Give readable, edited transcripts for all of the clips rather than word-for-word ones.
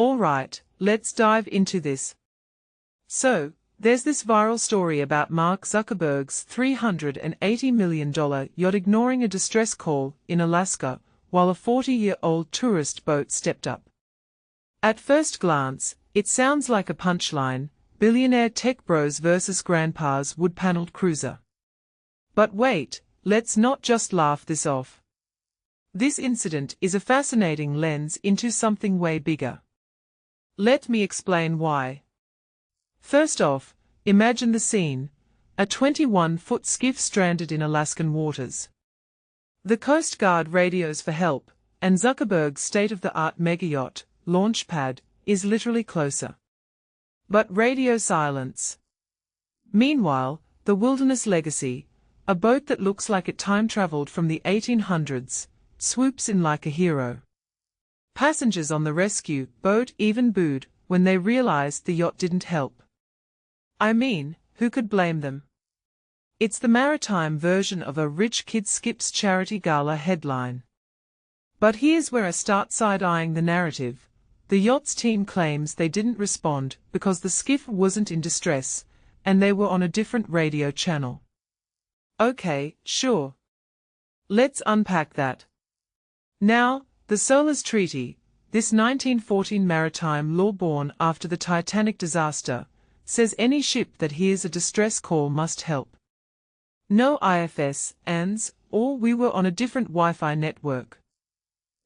Alright, let's dive into this. So, there's this viral story about Mark Zuckerberg's $380 million yacht ignoring a distress call in Alaska while a 40-year-old tourist boat stepped up. At first glance, it sounds like a punchline, billionaire tech bros versus grandpa's wood-paneled cruiser. But wait, let's not just laugh this off. This incident is a fascinating lens into something way bigger. Let me explain why. First off, imagine the scene, a 21-foot skiff stranded in Alaskan waters. The Coast Guard radios for help, and Zuckerberg's state-of-the-art mega-yacht, Launchpad, is literally closer. But radio silence. Meanwhile, the Wilderness Legacy, a boat that looks like it time-traveled from the 1800s, swoops in like a hero. Passengers on the rescue boat even booed when they realized the yacht didn't help. I mean, who could blame them? It's the maritime version of a rich kid skips charity gala headline. But here's where I start side-eyeing the narrative. The yacht's team claims they didn't respond because the skiff wasn't in distress, and they were on a different radio channel. Okay, sure. Let's unpack that. Now, the SOLAS Treaty, this 1914 maritime law born after the Titanic disaster, says any ship that hears a distress call must help. No IFS, ANS, or we were on a different Wi-Fi network.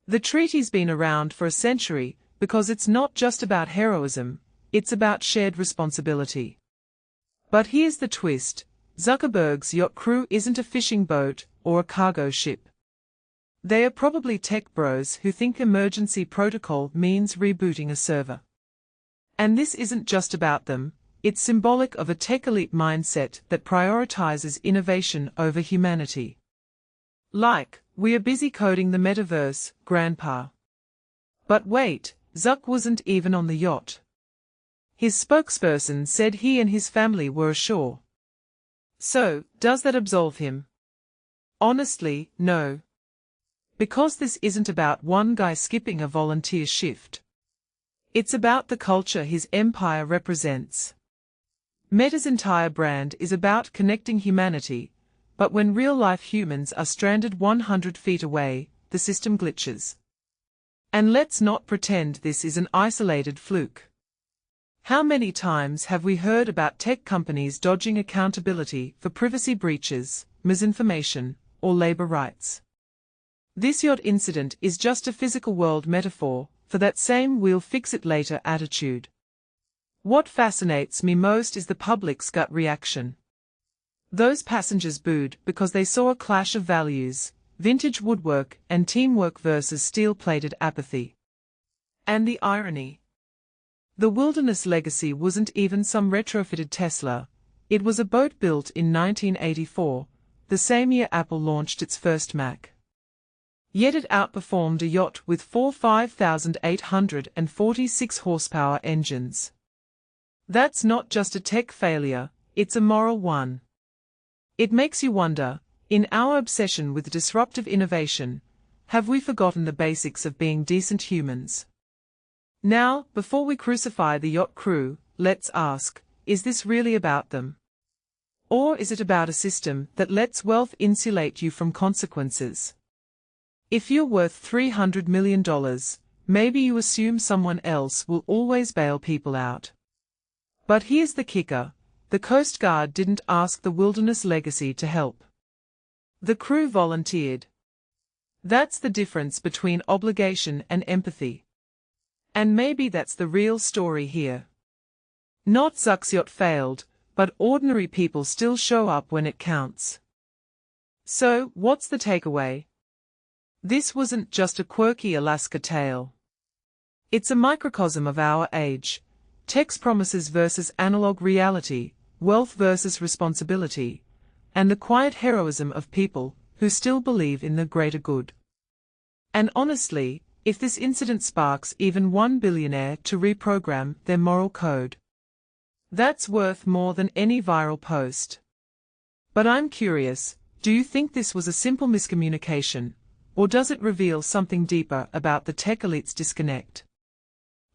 The treaty's been around for a century because it's not just about heroism, it's about shared responsibility. But here's the twist, Zuckerberg's yacht crew isn't a fishing boat or a cargo ship. They are probably tech bros who think emergency protocol means rebooting a server. And this isn't just about them, it's symbolic of a tech elite mindset that prioritizes innovation over humanity. Like, we are busy coding the metaverse, Grandpa. But wait, Zuck wasn't even on the yacht. His spokesperson said he and his family were ashore. So, does that absolve him? Honestly, no. Because this isn't about one guy skipping a volunteer shift. It's about the culture his empire represents. Meta's entire brand is about connecting humanity, but when real-life humans are stranded 100 feet away, the system glitches. And let's not pretend this is an isolated fluke. How many times have we heard about tech companies dodging accountability for privacy breaches, misinformation, or labor rights? This yacht incident is just a physical world metaphor for that same we'll fix it later attitude. What fascinates me most is the public's gut reaction. Those passengers booed because they saw a clash of values, vintage woodwork and teamwork versus steel-plated apathy. And the irony. The Wilderness Legacy wasn't even some retrofitted Tesla, it was a boat built in 1984, the same year Apple launched its first Mac. Yet it outperformed a yacht with 5,846 horsepower engines. That's not just a tech failure, it's a moral one. It makes you wonder, in our obsession with disruptive innovation, have we forgotten the basics of being decent humans? Now, before we crucify the yacht crew, let's ask, is this really about them? Or is it about a system that lets wealth insulate you from consequences? If you're worth $300 million, maybe you assume someone else will always bail people out. But here's the kicker, the Coast Guard didn't ask the Wilderness Legacy to help. The crew volunteered. That's the difference between obligation and empathy. And maybe that's the real story here. Not Zuck's yacht failed, but ordinary people still show up when it counts. So, what's the takeaway? This wasn't just a quirky Alaska tale. It's a microcosm of our age, tech's promises versus analog reality, wealth versus responsibility, and the quiet heroism of people who still believe in the greater good. And honestly, if this incident sparks even one billionaire to reprogram their moral code, that's worth more than any viral post. But I'm curious, do you think this was a simple miscommunication, or does it reveal something deeper about the tech elite's disconnect?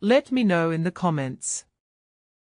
Let me know in the comments.